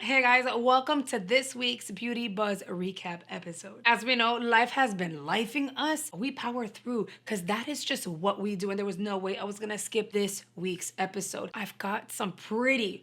Hey guys, welcome to this week's Beauty Buzz recap episode. As we know, life has been lifing us. We power through because that is just what we do, and there was no way I was gonna skip this week's episode. I've got some pretty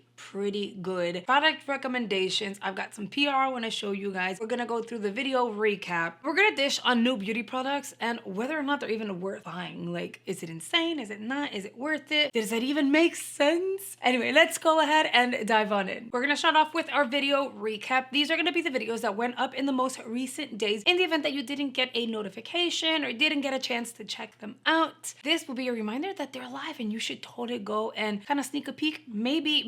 good product recommendations. I've got some PR I want to show you guys. We're gonna go through the video recap. We're gonna dish on new beauty products and whether or not they're even worth buying. Like, is it insane? Is it not? Is it worth it? Does it even make sense? Anyway, let's go ahead and dive on in. We're gonna start off with our video recap. These are gonna be the videos that went up in the most recent days. In the event that you didn't get a notification or didn't get a chance to check them out, this will be a reminder that they're live and you should totally go and kind of sneak a peek. Maybe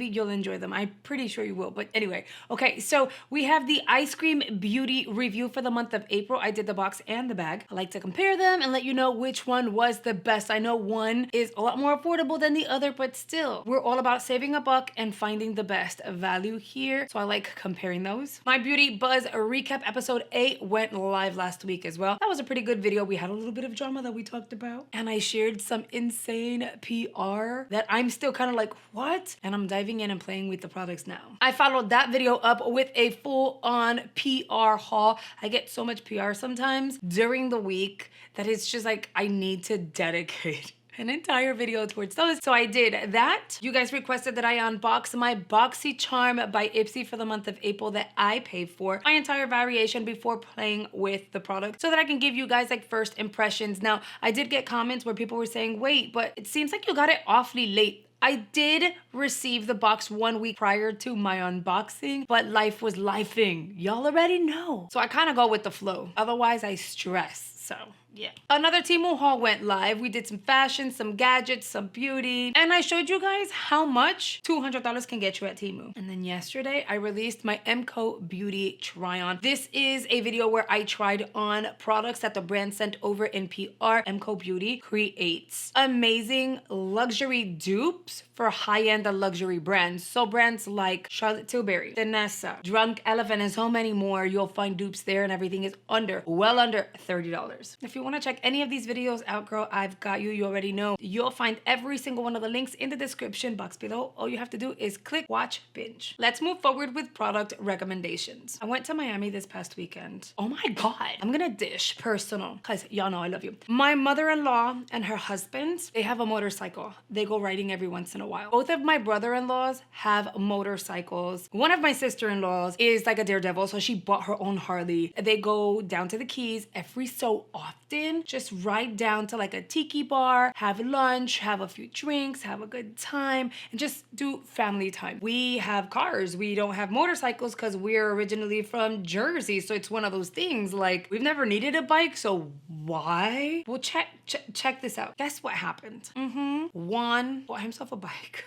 you'll enjoy them. I'm pretty sure you will. But anyway, okay, so we have the ice cream beauty review for the month of April. I did the box and the bag. I like to compare them and let you know which one was the best. I know one is a lot more affordable than the other, but still, we're all about saving a buck and finding the best value here. So I like comparing those. My Beauty Buzz recap episode 8 went live last week as well. That was a pretty good video. We had a little bit of drama that we talked about, and I shared some insane PR that I'm still kind of like, what? And I'm diving in and playing with the products now. I followed that video up with a full-on PR haul. I get so much PR sometimes during the week that it's just like I need to dedicate an entire video towards those. So I did that. You guys requested that I unbox my BoxyCharm by Ipsy for the month of April that I paid for. My entire variation before playing with the product so that I can give you guys like first impressions. Now, I did get comments where people were saying, wait, but it seems like you got it awfully late. I did receive the box 1 week prior to my unboxing, but life was lifing. Y'all already know. So I kind of go with the flow. Otherwise, I stress. So yeah. Another Temu haul went live. We did some fashion, some gadgets, some beauty, and I showed you guys how much $200 can get you at Temu. And then yesterday, I released my MCO Beauty try-on. This is a video where I tried on products that the brand sent over in PR. MCO Beauty creates amazing luxury dupes for high-end luxury brands. So brands like Charlotte Tilbury, Danessa, Drunk Elephant, and so many more. You'll find dupes there, and everything is well under $30. If you want to check any of these videos out, girl, I've got you. You already know. You'll find every single one of the links in the description box below. All you have to do is click, watch, binge. Let's move forward with product recommendations. I went to Miami this past weekend. Oh my God. I'm gonna dish personal because y'all know I love you. My mother-in-law and her husband, they have a motorcycle. They go riding every once in a while. Both of my brother-in-laws have motorcycles. One of my sister-in-laws is like a daredevil, so she bought her own Harley. They go down to the Keys every so often, just ride down to like a tiki bar, have lunch, have a few drinks, have a good time, and just do family time. We have cars. We don't have motorcycles because we're originally from Jersey, so it's one of those things like we've never needed a bike, so why? Well, check this out. Guess what happened? Juan bought himself a bike.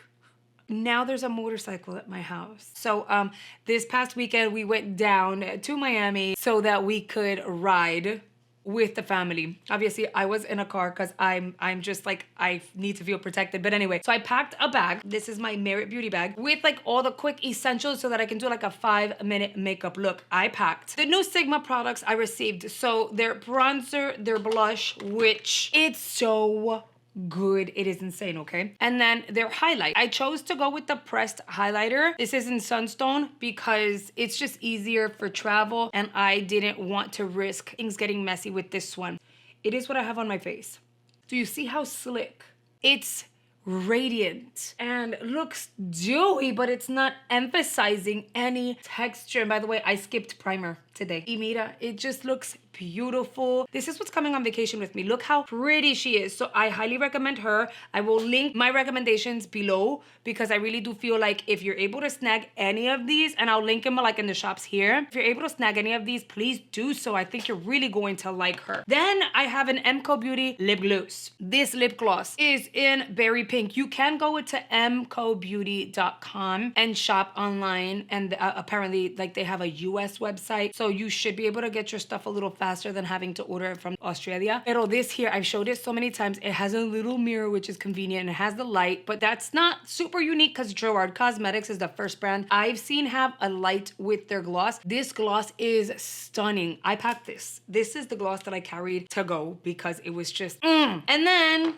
Now there's a motorcycle at my house. So this past weekend we went down to Miami so that we could ride with the family. Obviously, I was in a car because I'm just like, I need to feel protected. But anyway, so I packed a bag. This is my Merit Beauty bag with like all the quick essentials so that I can do like a 5-minute makeup look. I packed the new Sigma products I received. So their bronzer, their blush, which it's so good. It is insane, okay? And then their highlight. I chose to go with the pressed highlighter. This is in Sunstone because it's just easier for travel and I didn't want to risk things getting messy with this one. It is what I have on my face. Do you see how slick? It's radiant and looks dewy, but it's not emphasizing any texture. And by the way, I skipped primer today. Y mira, it just looks beautiful. This is what's coming on vacation with me. Look how pretty she is. So I highly recommend her. I will link my recommendations below because I really do feel like if you're able to snag any of these, and I'll link them like in the shops here. If you're able to snag any of these, please do so. I think you're really going to like her. Then I have an MCO Beauty lip gloss. This lip gloss is in berry pink. You can go to mcobeauty.com and shop online, and apparently like they have a US website, so you should be able to get your stuff a little faster than having to order it from Australia. Pero this here, I've showed it so many times. It has a little mirror, which is convenient. It has the light, but that's not super unique because Gerard Cosmetics is the first brand I've seen have a light with their gloss. This gloss is stunning. I packed this. This is the gloss that I carried to go because it was just, And then,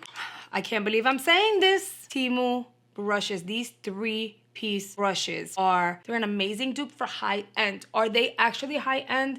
I can't believe I'm saying this, Temu brushes. These 3 piece brushes they're an amazing dupe for high end. Are they actually high end?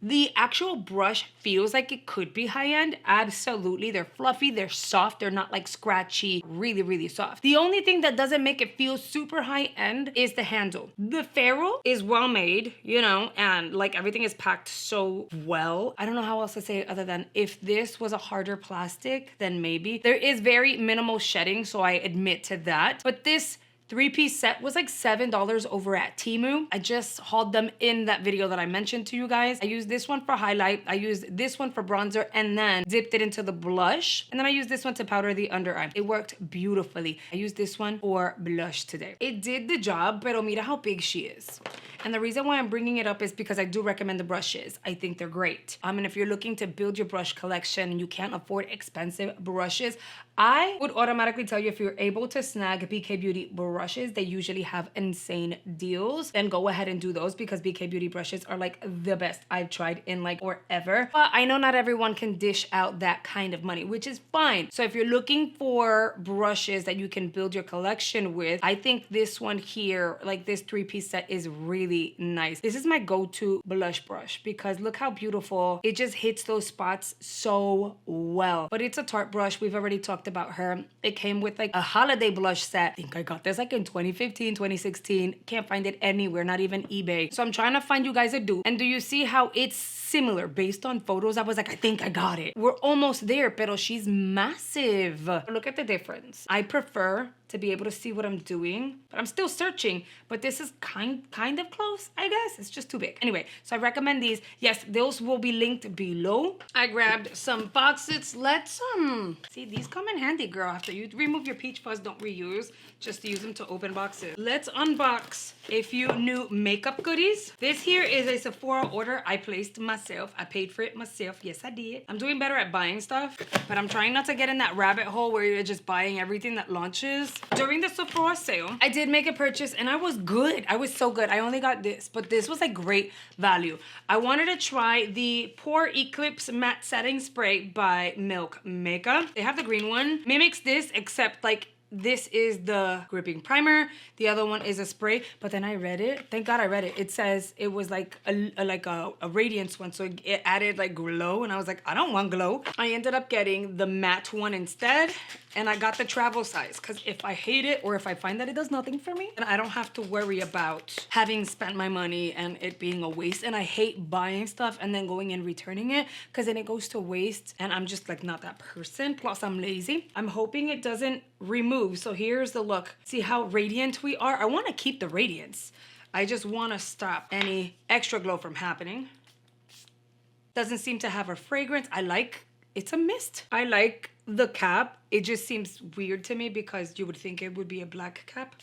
The actual brush feels like it could be high end. Absolutely. They're fluffy, they're soft, they're not like scratchy, really, really soft. The only thing that doesn't make it feel super high end is the handle. The ferrule is well made, you know, and like everything is packed so well. I don't know how else to say it other than if this was a harder plastic, then maybe. There is very minimal shedding, so I admit to that. But this 3-piece set was like $7 over at Temu. I just hauled them in that video that I mentioned to you guys. I used this one for highlight. I used this one for bronzer and then dipped it into the blush. And then I used this one to powder the under eye. It worked beautifully. I used this one for blush today. It did the job, pero mira how big she is. And the reason why I'm bringing it up is because I do recommend the brushes. I think they're great. And if you're looking to build your brush collection and you can't afford expensive brushes, I would automatically tell you if you're able to snag BK Beauty brushes, they usually have insane deals. Then go ahead and do those because BK Beauty brushes are like the best I've tried in like forever. But I know not everyone can dish out that kind of money, which is fine. So if you're looking for brushes that you can build your collection with, I think this one here, like this 3-piece set is really nice. This is my go-to blush brush because look how beautiful. It just hits those spots so well. But it's a Tarte brush. We've already talked about her. It came with like a holiday blush set. I think I got this like in 2015, 2016. Can't find it anywhere, not even eBay. So I'm trying to find you guys a dupe. And do you see how it's similar? Based on photos, I was like, I think I got it. We're almost there, pero she's massive. Look at the difference. I prefer to be able to see what I'm doing, but I'm still searching. But this is kind of close, I guess. It's just too big. Anyway, so I recommend these. Yes, those will be linked below. I grabbed some boxes. Let's see, these come in handy, girl. After you remove your peach fuzz, don't reuse. Just use them to open boxes. Let's unbox a few new makeup goodies. This here is a Sephora order I placed myself. I paid for it myself. Yes, I did. I'm doing better at buying stuff, but I'm trying not to get in that rabbit hole where you're just buying everything that launches. During the Sephora sale, I did make a purchase and I was good. I was so good. I only got this, but this was like great value. I wanted to try the Pore Eclipse Matte Setting Spray by Milk Makeup. They have the green one. Mimics this, except like this is the gripping primer. The other one is a spray, but then I read it. Thank God I read it. It says it was like a radiance one, so it added like glow, and I was like, I don't want glow. I ended up getting the matte one instead, and I got the travel size because if I hate it or if I find that it does nothing for me, then I don't have to worry about having spent my money and it being a waste. And I hate buying stuff and then going and returning it because then it goes to waste, and I'm just like not that person. Plus I'm lazy. I'm hoping it doesn't remove. So here's the look. See how radiant we are? I want to keep the radiance. I just want to stop any extra glow from happening. Doesn't seem to have a fragrance. It's a mist. I like the cap. It just seems weird to me because you would think it would be a black cap.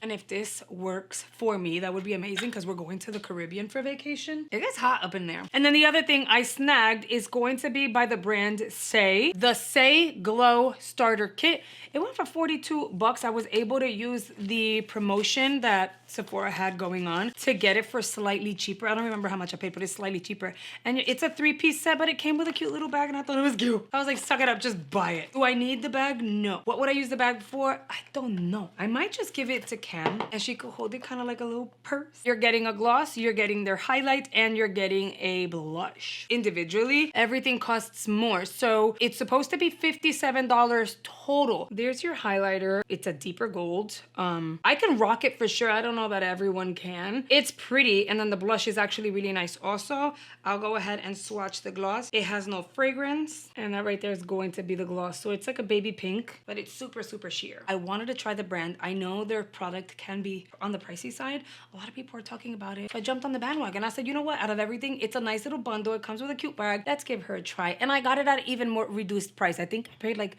And if this works for me, that would be amazing because we're going to the Caribbean for vacation. It gets hot up in there. And then the other thing I snagged is going to be by the brand Say. The Say Glow Starter Kit. It went for $42. I was able to use the promotion that Sephora had going on to get it for slightly cheaper. I don't remember how much I paid, but it's slightly cheaper. And it's a 3-piece set, but it came with a cute little bag and I thought it was cute. I was like, suck it up, just buy it. Do I need the bag? No. What would I use the bag for? I don't know. I might just give it to Cam and she could hold it kind of like a little purse. You're getting a gloss, you're getting their highlight, and you're getting a blush. Individually, everything costs more. So it's supposed to be $57 total. There's your highlighter. It's a deeper gold. I can rock it for sure. I don't know that everyone can. It's pretty, and then the blush is actually really nice also. I'll go ahead and swatch the gloss. It has no fragrance, and that right there is going to be the gloss. So it's like a baby pink, but it's super, super sheer. I wanted to try the brand. I know their product can be on the pricey side. A lot of people are talking about it. So I jumped on the bandwagon. I said, you know what? Out of everything, it's a nice little bundle. It comes with a cute bag. Let's give her a try. And I got it at an even more reduced price. I think I paid like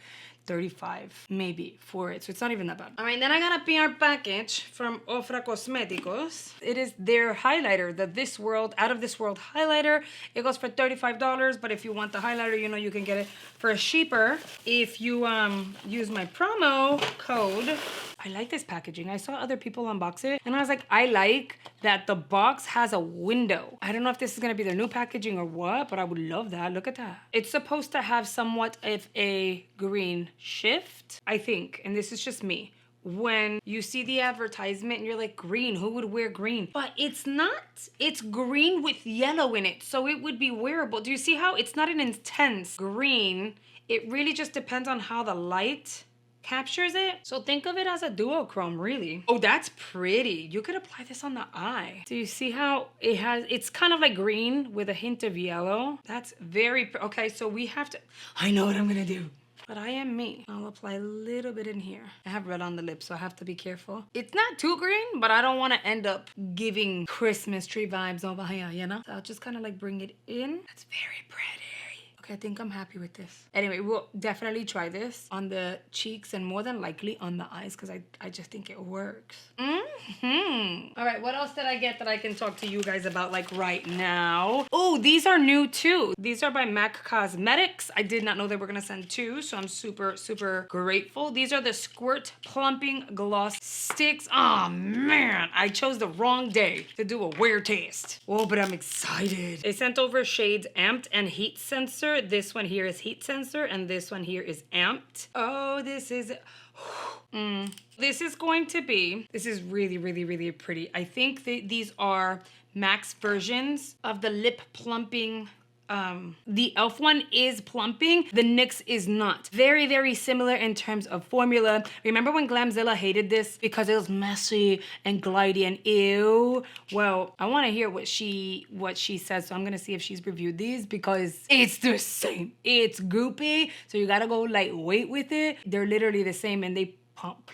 $35 maybe for it, so it's not even that bad. All right, then I got a PR package from Ofra Cosméticos. It is their highlighter, the This World, Out of This World highlighter. It goes for $35, but if you want the highlighter, you know you can get it for cheaper if you use my promo code. I like this packaging. I saw other people unbox it, and I was like, I like that the box has a window. I don't know if this is gonna be their new packaging or what, but I would love that. Look at that. It's supposed to have somewhat of a green shift, I think, and this is just me, when you see the advertisement and you're like, green, who would wear green? But it's not. It's green with yellow in it, so it would be wearable. Do you see how it's not an intense green? It really just depends on how the light captures it. So think of it as a duochrome, really. Oh, that's pretty. You could apply this on the eye. Do you see how it's kind of like green with a hint of yellow? That's very, okay, so we have to, I know what I'm gonna do. But I am me. I'll apply a little bit in here. I have red on the lips, so I have to be careful. It's not too green, but I don't want to end up giving Christmas tree vibes over here, you know? So I'll just kind of like bring it in. That's very pretty. Okay, I think I'm happy with this. Anyway, we'll definitely try this on the cheeks and more than likely on the eyes because I just think it works. All right, what else did I get that I can talk to you guys about like right now? Oh, these are new too. These are by My Cosmetics. I did not know they were gonna send two, so I'm super, super grateful. These are the Squirt Plumping Gloss Sticks. Oh man, I chose the wrong day to do a wear test. Oh, but I'm excited. They sent over shades Amped and Heat Sensor. This one here is Heat Sensor and this one here is Amped. Oh, this is... This is going to be... This is really, really, really pretty. I think these are max versions of the lip plumping... the e.l.f. one is plumping, the NYX is not. Very, very similar in terms of formula. Remember when Glamzilla hated this because it was messy and glidey and ew? Well, I want to hear what she says, so I'm gonna see if she's reviewed these because it's the same. It's goopy, so you gotta go lightweight with it. They're literally the same and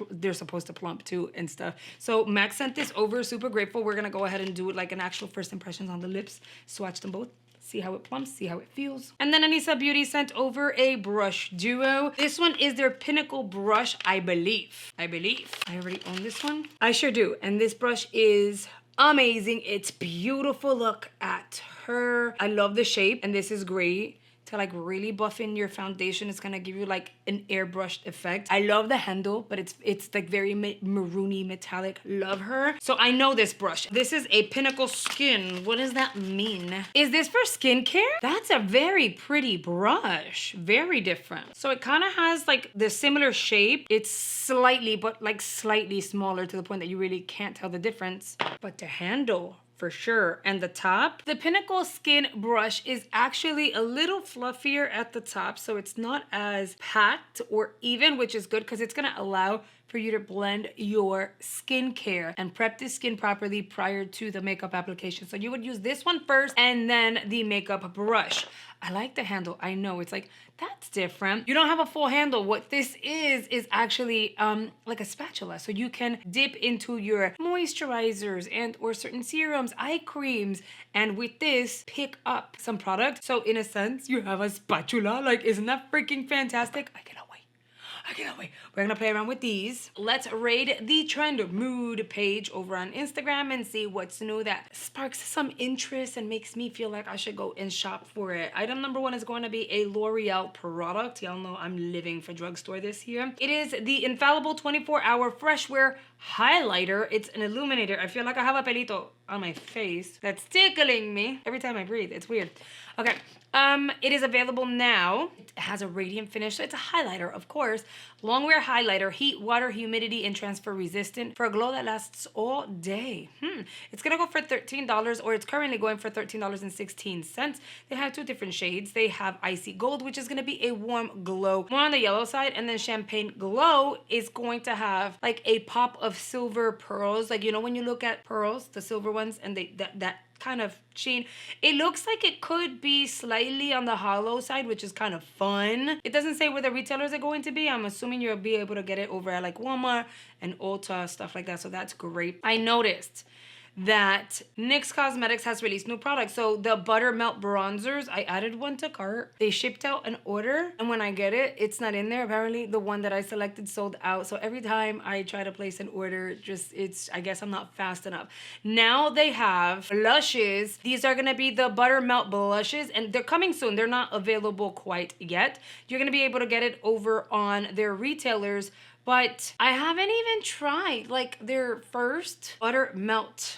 they're supposed to plump too and stuff. So Max sent this over, super grateful. We're gonna go ahead and do like an actual first impressions on the lips, swatch them both. See how it plumps, see how it feels. And then Anissa Beauty sent over a brush duo. This one is their Pinnacle brush, I believe. I already own this one. I sure do. And this brush is amazing. It's beautiful. Look at her. I love the shape, and this is great to like really buff in your foundation. It's gonna give you like an airbrushed effect. I love the handle, but it's like very maroony metallic. Love her. So I know this brush. This is a Pinnacle Skin. What does that mean? Is this for skincare? That's a very pretty brush. Very different. So it kind of has like the similar shape. It's slightly, but like slightly smaller to the point that you really can't tell the difference. But the handle, for sure. And the top, the Pinnacle Skin brush is actually a little fluffier at the top, so it's not as packed or even, which is good because it's gonna allow for you to blend your skincare and prep the skin properly prior to the makeup application. So you would use this one first and then the makeup brush. I like the handle. I know it's like, that's different. You don't have a full handle. What this is actually like a spatula. So you can dip into your moisturizers and or certain serums, eye creams, and with this, pick up some product. So in a sense, you have a spatula. Like, isn't that freaking fantastic? I cannot wait. We're gonna play around with these. Let's raid the Trend Mood page over on Instagram and see what's new that sparks some interest and makes me feel like I should go and shop for it. Item number 1 is going to be a L'Oreal product. Y'all know I'm living for drugstore this year. It is the Infallible 24-Hour Fresh Wear Highlighter. It's an illuminator. I feel like I have a pelito on my face that's tickling me every time I breathe. It's weird. Okay. It is available now. It has a radiant finish, so it's a highlighter, of course. Long wear highlighter, heat, water, humidity, and transfer resistant for a glow that lasts all day. It's gonna go for $13, or it's currently going for $13.16. They have 2 different shades. They have Icy Gold, which is gonna be a warm glow, more on the yellow side, and then Champagne Glow is going to have like a pop of silver pearls. Like, you know, when you look at pearls, the silver ones, and that kind of sheen. It looks like it could be slightly on the hollow side, which is kind of fun. It doesn't say where the retailers are going to be. I'm assuming you'll be able to get it over at like Walmart and Ulta, stuff like that. So that's great. I noticed that NYX Cosmetics has released new products. So the Buttermelt bronzers, I added one to cart. They shipped out an order, and when I get it, it's not in there. Apparently the one that I selected sold out. So every time I try to place an order, I guess I'm not fast enough. Now they have blushes. These are gonna be the Buttermelt blushes, and they're coming soon. They're not available quite yet. You're gonna be able to get it over on their retailers, but I haven't even tried like their first Buttermelt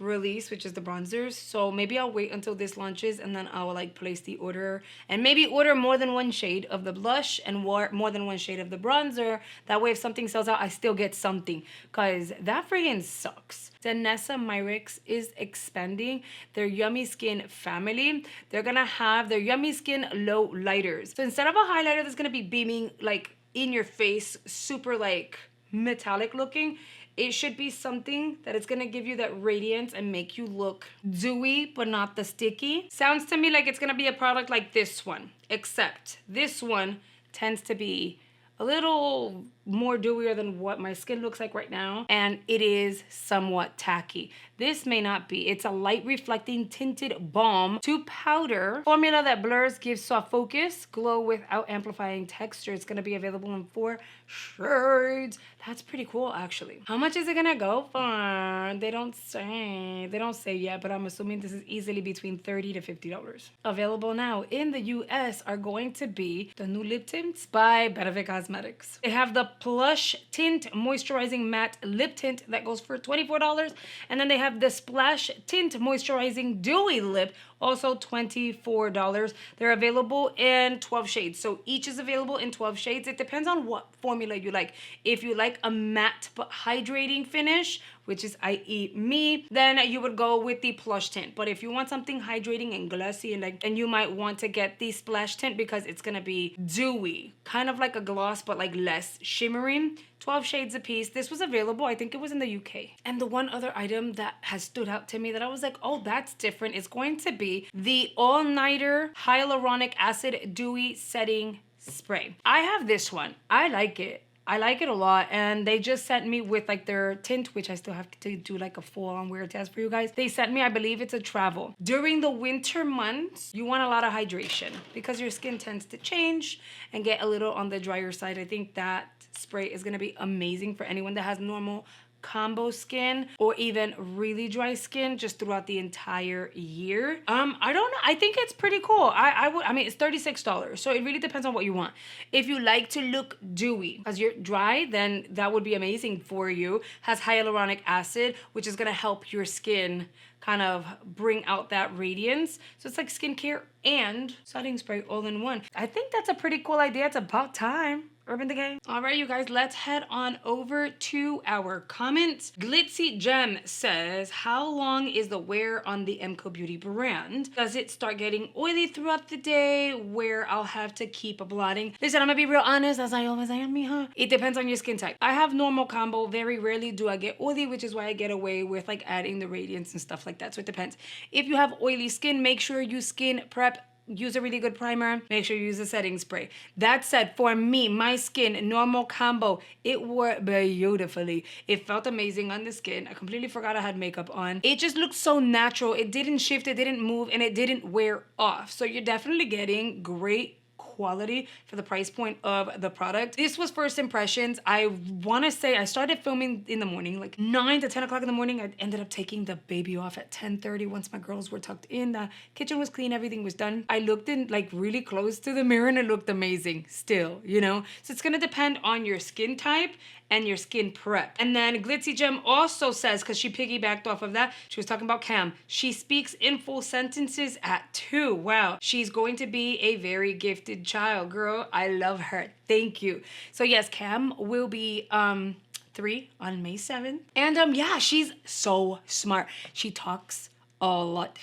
release, which is the bronzers. So maybe I'll wait until this launches and then I'll like place the order and maybe order more than one shade of the blush and more than one shade of the bronzer. That way if something sells out, I still get something, because that friggin' sucks. Danessa Myricks is expanding their Yummy Skin family. They're gonna have their Yummy Skin Low Lighters. So instead of a highlighter that's gonna be beaming like in your face, super like metallic looking, it should be something that is gonna give you that radiance and make you look dewy, but not the sticky. Sounds to me like it's gonna be a product like this one, except this one tends to be a little more dewier than what my skin looks like right now, and it is somewhat tacky. This may not be. It's a light reflecting tinted balm to powder formula that blurs, gives soft focus, glow without amplifying texture. It's gonna be available in 4 shades. That's pretty cool, actually. How much is it gonna go for? They don't say yet, but I'm assuming this is easily between $30 to $50. Available now in the US are going to be the new lip tints by FTC Cosmetics. They have the Plush Tint Moisturizing Matte Lip Tint that goes for $24. And then they have the Splash Tint Moisturizing Dewy Lip, also $24. They're available in 12 shades. So each is available in 12 shades. It depends on what formula you like. If you like a matte but hydrating finish, which is i.e. me, then you would go with the Plush Tint. But if you want something hydrating and glossy and you might want to get the Splash Tint because it's gonna be dewy, kind of like a gloss but like less shimmering. 12 shades a piece. This was available, I think it was in the UK. And the one other item that has stood out to me that I was like, oh, that's different, is going to be the All Nighter Hyaluronic Acid Dewy Setting Spray. I have this one. I like it. I like it a lot, and they just sent me with like their tint, which I still have to do like a full-on wear test for you guys. They sent me, I believe it's a travel. During the winter months, you want a lot of hydration because your skin tends to change and get a little on the drier side. I think that spray is gonna be amazing for anyone that has normal combo skin or even really dry skin just throughout the entire year. I don't know. I think it's pretty cool. I mean, it's $36, so it really depends on what you want. If you like to look dewy because you're dry, then that would be amazing for you. Has hyaluronic acid, which is gonna help your skin kind of bring out that radiance. So it's like skincare and setting spray all in one. I think that's a pretty cool idea. It's about time. Urban Decay. All right, you guys, let's head on over to our comments. Glitzy Gem says, how long is the wear on the MCO Beauty brand? Does it start getting oily throughout the day where I'll have to keep blotting? Listen, I'm gonna be real honest, as I always am, mija. It depends on your skin type. I have normal combo. Very rarely do I get oily, which is why I get away with like adding the radiance and stuff like that. So it depends. If you have oily skin, make sure you skin prep. Use a really good primer. Make sure you use a setting spray. That said, for me, my skin, normal combo, it worked beautifully. It felt amazing on the skin. I completely forgot I had makeup on. It just looked so natural. It didn't shift, it didn't move, and it didn't wear off. So you're definitely getting great quality for the price point of the product. This was first impressions. I want to say I started filming in the morning, like 9 to 10 o'clock in the morning. I ended up taking the baby off at 10:30 once my girls were tucked in. The kitchen was clean, everything was done. I looked in like really close to the mirror and it looked amazing still, you know? So it's gonna depend on your skin type and your skin prep. And then Glitzy Gem also says, because she piggybacked off of that, she was talking about Cam. She speaks in full sentences at 2. Wow. She's going to be a very gifted child. Girl, I love her. Thank you. So yes, Cam will be 3 on May 7th. And yeah, she's so smart. She talks a lot.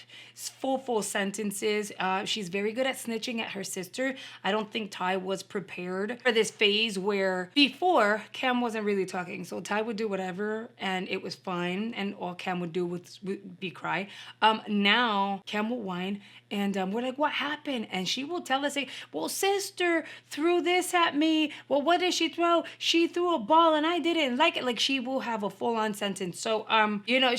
Full sentences. She's very good at snitching at her sister. I don't think Ty was prepared for this phase where before Cam wasn't really talking. So Ty would do whatever and it was fine. And all Cam would do would be cry. Now Cam will whine and we're like, what happened? And she will tell us, like, well, sister threw this at me. Well, what did she throw? She threw a ball and I didn't like it. Like she will have a full-on sentence. So, you know,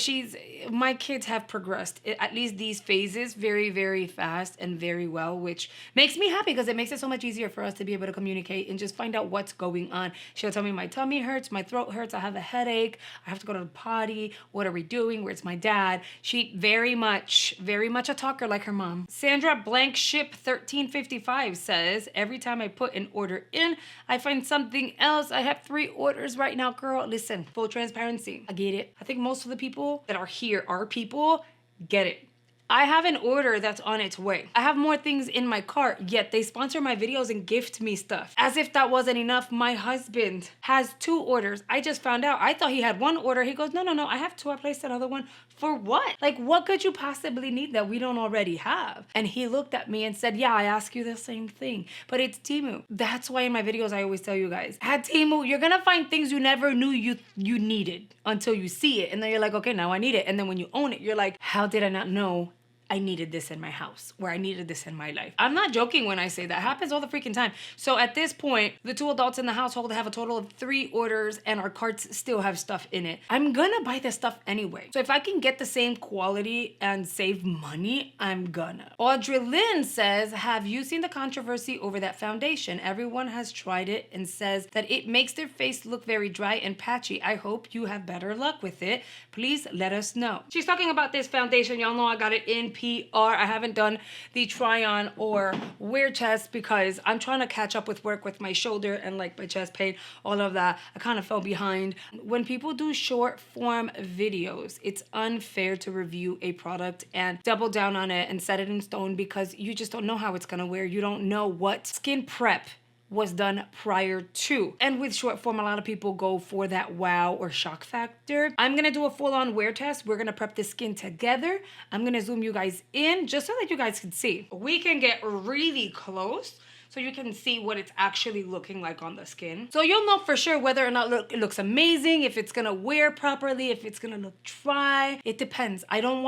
my kids have progressed, at least these phases, very, very fast and very well, which makes me happy because it makes it so much easier for us to be able to communicate and just find out what's going on. She'll tell me my tummy hurts, my throat hurts, I have a headache, I have to go to the potty, what are we doing, where's my dad? She very much a talker like her mom. Sandra Blank Ship 1355 says, every time I put an order in, I find something else. I have 3 orders right now, girl. Listen, full transparency. I get it. I think most of the people that are here there are people, get it. I have an order that's on its way. I have more things in my cart, yet they sponsor my videos and gift me stuff. As if that wasn't enough, my husband has 2 orders. I just found out. I thought he had 1 order. He goes, no, I have 2. I placed another one. For what? Like, what could you possibly need that we don't already have? And he looked at me and said, yeah, I ask you the same thing, but it's Temu. That's why in my videos, I always tell you guys, at Temu, you're gonna find things you never knew you needed until you see it. And then you're like, okay, now I need it. And then when you own it, you're like, how did I not know I needed this in my house, or I needed this in my life? I'm not joking when I say that. It happens all the freaking time. So at this point, the 2 adults in the household have a total of 3 orders and our carts still have stuff in it. I'm gonna buy this stuff anyway. So if I can get the same quality and save money, I'm gonna. Audrey Lynn says, have you seen the controversy over that foundation? Everyone has tried it and says that it makes their face look very dry and patchy. I hope you have better luck with it. Please let us know. She's talking about this foundation. Y'all know I got it in PR. I haven't done the try on or wear test because I'm trying to catch up with work with my shoulder and like my chest pain, all of that. I kind of fell behind. When people do short form videos, it's unfair to review a product and double down on it and set it in stone because you just don't know how it's gonna wear. You don't know what skin prep was done prior to. And with short form, a lot of people go for that wow or shock factor. I'm gonna do a full-on wear test. We're gonna prep the skin together. I'm gonna zoom you guys in just so that you guys can see. We can get really close so you can see what it's actually looking like on the skin. So you'll know for sure whether or not it looks amazing, if it's gonna wear properly, if it's gonna look dry. It depends. I don't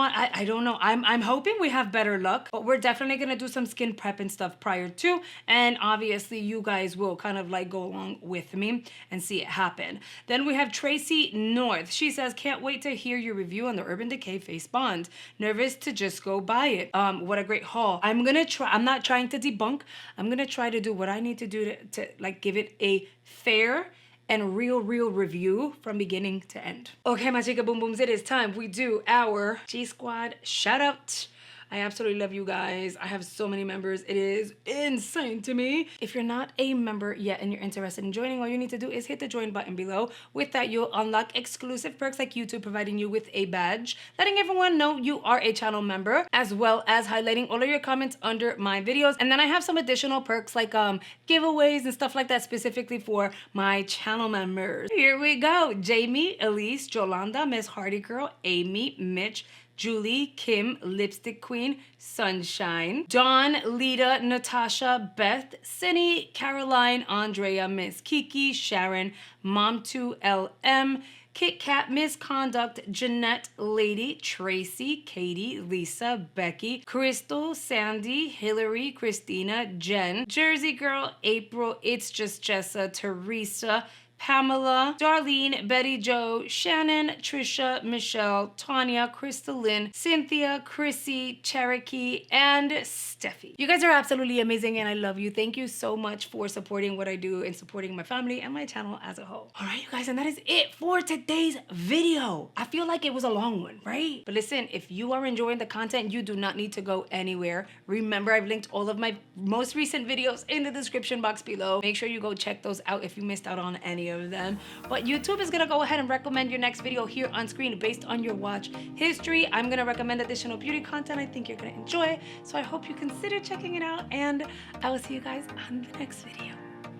know. I'm hoping we have better luck, but we're definitely gonna do some skin prep and stuff prior to, and obviously you guys will kind of like go along with me and see it happen. Then we have Tracy North. She says, can't wait to hear your review on the Urban Decay Face Bond. Nervous to just go buy it. What a great haul. I'm not trying to debunk. I'm gonna try to do what I need to do to like give it a fair and real review from beginning to end. Okay, my chica boom booms, it is time we do our G Squad shout out. I absolutely love you guys. I have so many members. It is insane to me. If you're not a member yet and you're interested in joining, all you need to do is hit the join button below. With that, you'll unlock exclusive perks like YouTube providing you with a badge, letting everyone know you are a channel member, as well as highlighting all of your comments under my videos. And then I have some additional perks like giveaways and stuff like that specifically for my channel members. Here we go. Jamie, Elise, Jolanda, Miss Hardy Girl, Amy, Mitch, Julie, Kim, Lipstick Queen, Sunshine, Dawn, Lita, Natasha, Beth, Cindy, Caroline, Andrea, Miss Kiki, Sharon, Mom2LM, Kit Kat, Misconduct, Jeanette, Lady, Tracy, Katie, Lisa, Becky, Crystal, Sandy, Hillary, Christina, Jen, Jersey Girl, April, It's Just Jessa, Teresa, Pamela, Darlene, Betty Jo, Shannon, Trisha, Michelle, Tanya, Crystalline, Cynthia, Chrissy, Cherokee, and Steffi. You guys are absolutely amazing and I love you. Thank you so much for supporting what I do and supporting my family and my channel as a whole. All right, you guys, and that is it for today's video. I feel like it was a long one, right? But listen, if you are enjoying the content, you do not need to go anywhere. Remember, I've linked all of my most recent videos in the description box below. Make sure you go check those out if you missed out on any of them. But YouTube is gonna go ahead and recommend your next video here on screen based on your watch history. I'm gonna recommend additional beauty content I think you're gonna enjoy, so I hope you consider checking it out, and I will see you guys on the next video.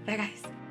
Bye guys.